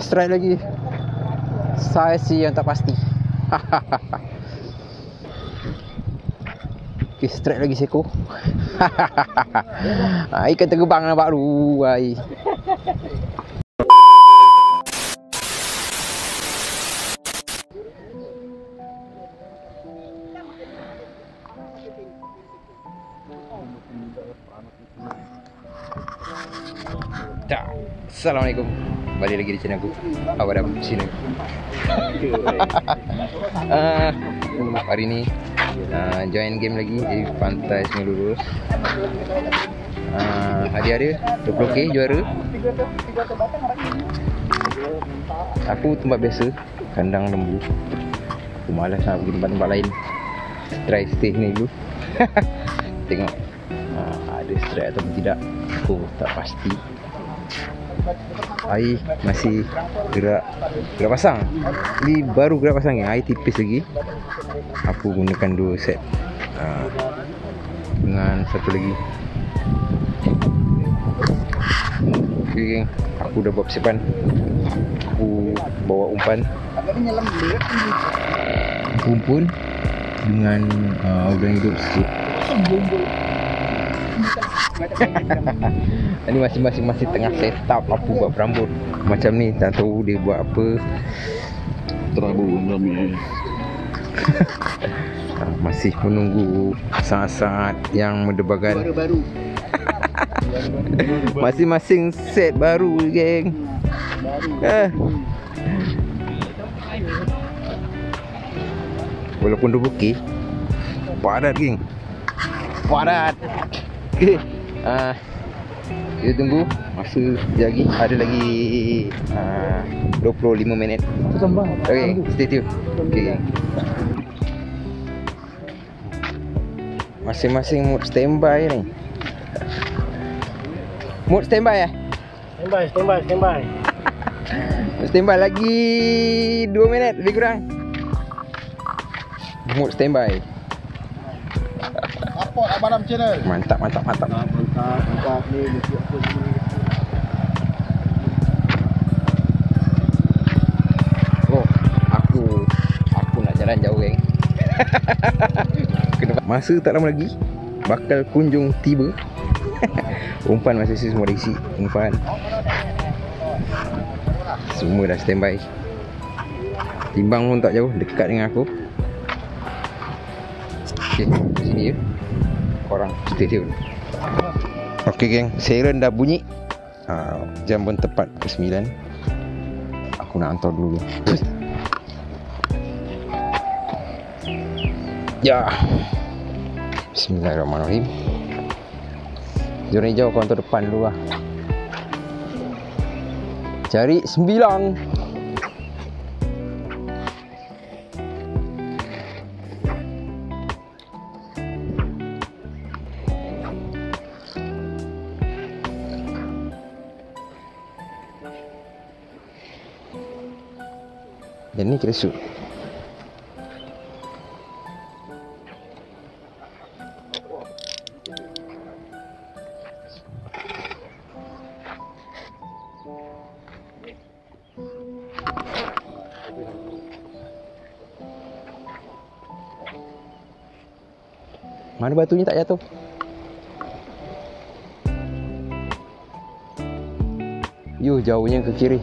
Strike lagi. Saya sih yang tak pasti. Okay, strike lagi seko. Ikan terbang nampak tu. Assalamualaikum. Balik lagi di channel aku. Awak dah sini. Hari ni join game lagi di Pantai Sungai Lurus. Hadiah dia 20k juara. Aku tempat biasa, kandang lembu. Aku malas nak pergi tempat-tempat lain. Try stay ni dulu. Tengok ada strike ataupun tidak. Aku tak pasti. Air masih gerak pasang. Ini baru gerak pasang ni. Air tipis lagi. Aku gunakan 2 set dengan satu lagi. Okay, geng. Aku dah buat persiapan. Aku bawa umpan. Umpan dengan organ hidup sikit. Ini masih tengah set up apa buat rambut. Macam ni tak tahu dia buat apa. Terabun kami. Masih menunggu saat-saat yang mendebarkan. Baru. Masing-masing set baru, geng. Walaupun 20k padat, geng. Padat. Okay. Kita tunggu masa lagi. Ada lagi 25 minit. Okay, stay tune. Okay. Masing-masing mood standby ni. Mood standby eh? Standby. Standby lagi 2 minit lebih kurang. Mood standby. Support Abang Channel. Mantap. Mantap ni mesti apa ni. Oh, aku nak jalan jauh, geng. Masa tak lama lagi bakal kunjung tiba. Umpan masih semua dah isi. Umpan semua dah standby. Timbang pun tak jauh, dekat dengan aku. Okay, sini je. Korang stay tune. Okay, geng, siren dah bunyi. Jam pun tepat pukul 9. Aku nak hantar dulu. Ya. Bismillahirrahmanirrahim. Zona hijau kaunter depan dulu lah. Cari 9. Dan ni kira shoot. Mana batunya tak jatuh? Jauhnya ke kiri.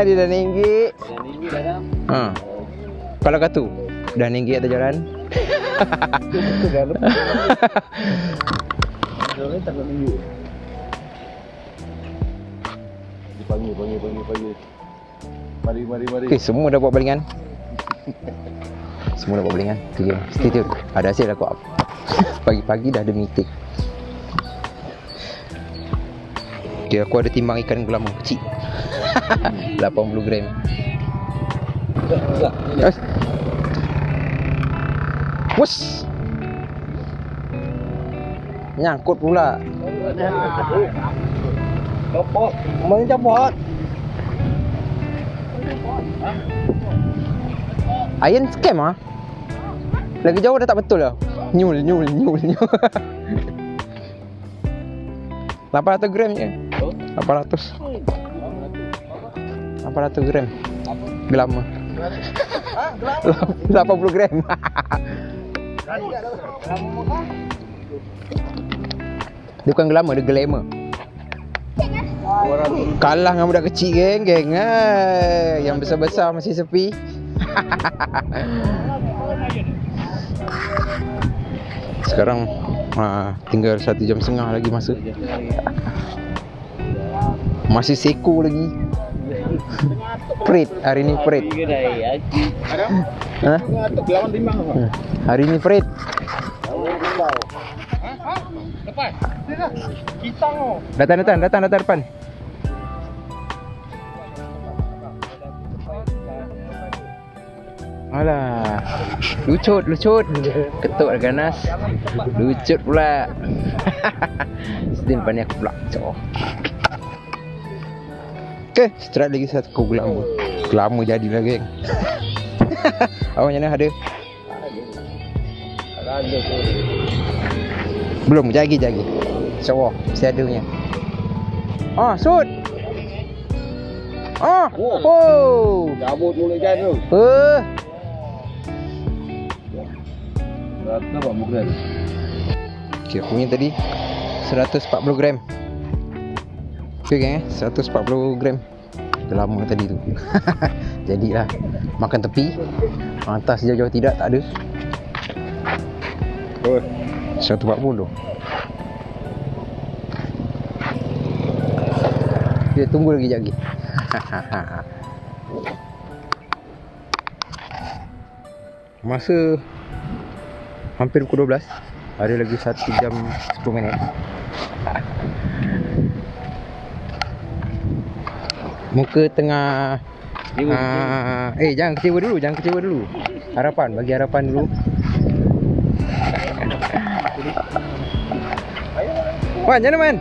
Dia dah tinggi. Kalau kata dah tinggi atas jalan. Jalan tak nak minggu. Panggil. Mari. Okay, semua dah buat balingan. Okay, stay tune. Ada hasil aku up. Pagi-pagi dah ada meeting. Okay, aku ada timbang ikan gelamang kecil. 80 gram. Wus. Nyangkut pula. Copot. Mana copot? Iron scam ah. Lagi jauh dah tak betul lah. Nyul. 800 gram je. 800 gram. Gelama. 80 gram. Dia bukan gelama, dia glamour. Kalah dengan budak kecil geng. Yang besar-besar masih sepi. Sekarang tinggal 1 jam setengah lagi masa. Masih seko lagi. Pret hari ni pret. Ha? Hari ni pret. Lepas. Kitang oh. Datang depan. Alah. Lucut. Ketuk dah ganas. Lucut pula. Sedih depan ni aku pula. Okay, strike lagi satu gelama. Gelama jadilah geng. Awak macam mana ada? Ada tu. Belum, jagi. InsyaAllah, mesti ada punya. Shoot! Oh! Cabut mulut ikan tu. Berapa muka? Okay, aku punya tadi 140 gram. Okay geng 140 gram. Dah lama tadi tu. Jadilah makan tepi. Atas jauh-jauh tak ada. 140. Kita tunggu lagi. Masa hampir pukul 12. Ada lagi 1 jam 10 minit. Muka tengah jangan kecewa dulu. Bagi harapan dulu. Wan, macam mana man?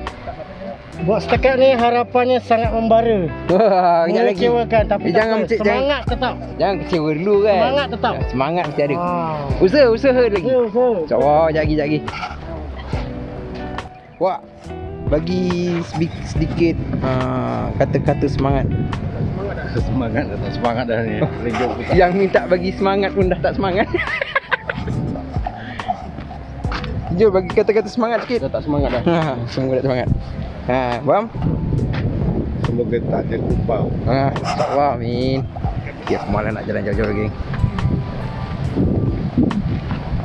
Buat setakat ni harapannya sangat membara. Wah, Mengecewakan tapi jangan semangat tetap. Jangan kecewa dulu kan. Semangat tetap. Semangat mesti ada. Usaha lagi. InsyaAllah jagi. Wah, bagi sedikit kata-kata semangat. Semangat dah ni. Yang minta bagi semangat pun dah tak semangat. Jom bagi kata-kata semangat sikit. Dah tak semangat dah. Semua tak semangat. Faham? Semoga tak ada kupau. InsyaAllah amin. Okay, aku malah nak jalan jauh-jauh lagi.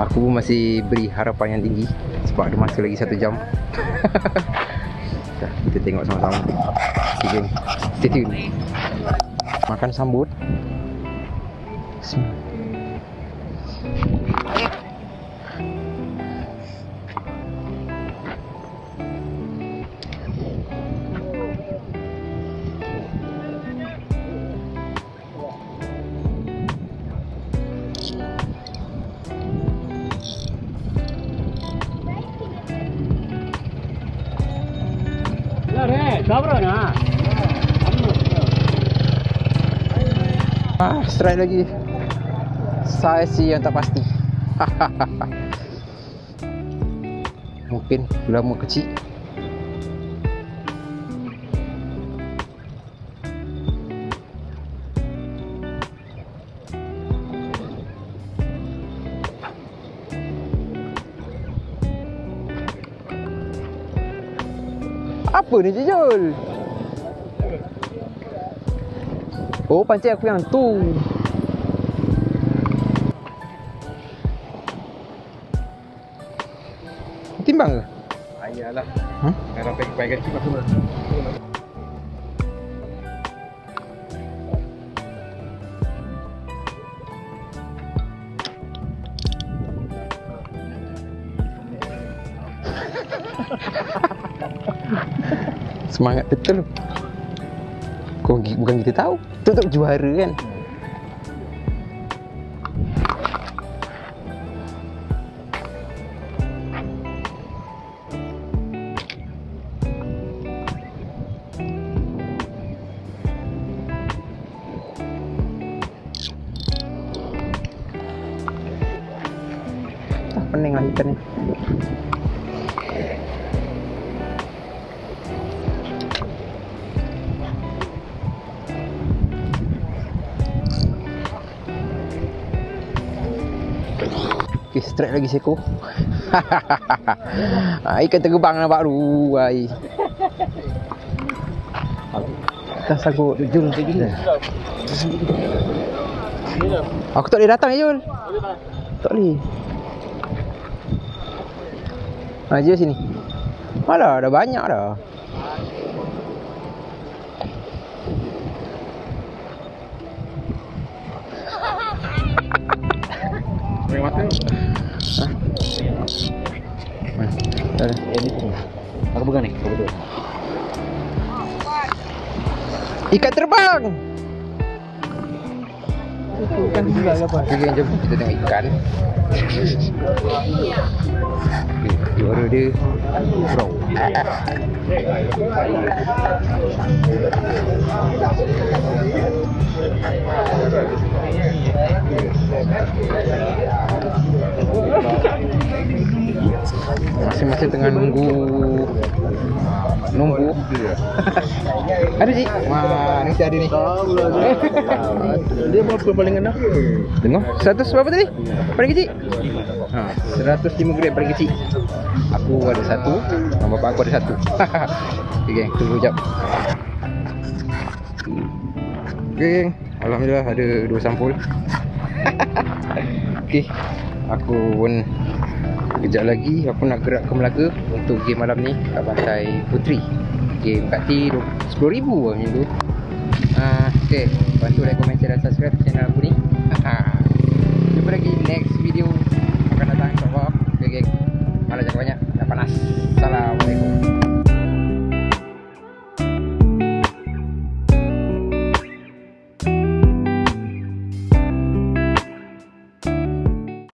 Aku masih beri harapan yang tinggi sebab ada masa lagi 1 jam. Kita tengok sama-sama. Okay, stay tune. Makan sambut. Strike lagi. Saiz yang tak pasti. Mungkin lama kecil. Apa ni Jejol? Oh, pancing aku yang tu. Timbang ke? Ayalah. Kalau pakai kecil macam mana? Semangat betul. Kau bukan kita tahu. Tutup juara kan. warning lah ikan ni. Okay, strike lagi seko. Ikan terbang nampak tu. Tak sanggup Jul macam gini. Aku tak boleh datang Jul. Tak boleh. Jul sini. Alah, dah banyak dah. Yang mata. Aku pegang ni, betul. Ikan terbang. Ikan juga apa? Okay, jom kita tengok ikan. Juara dia bro. Masing-masing tengah nunggu. Ada cik? Wah, ni ada ni. Dia berapa paling enak? Tengok, 100 berapa tadi? Paling kecil? 105 gram paling kecil. Aku ada satu, bapak aku ada satu. Okay geng, tunggu sekejap. Okay geng, alhamdulillah ada 2 sampul. Okay, aku pun kejap lagi aku nak gerak ke Melaka untuk game malam ni kat Pantai Puteri. Game kat T 10,000 macam tu. Okay, bantu like, komen, share dan subscribe channel aku ni.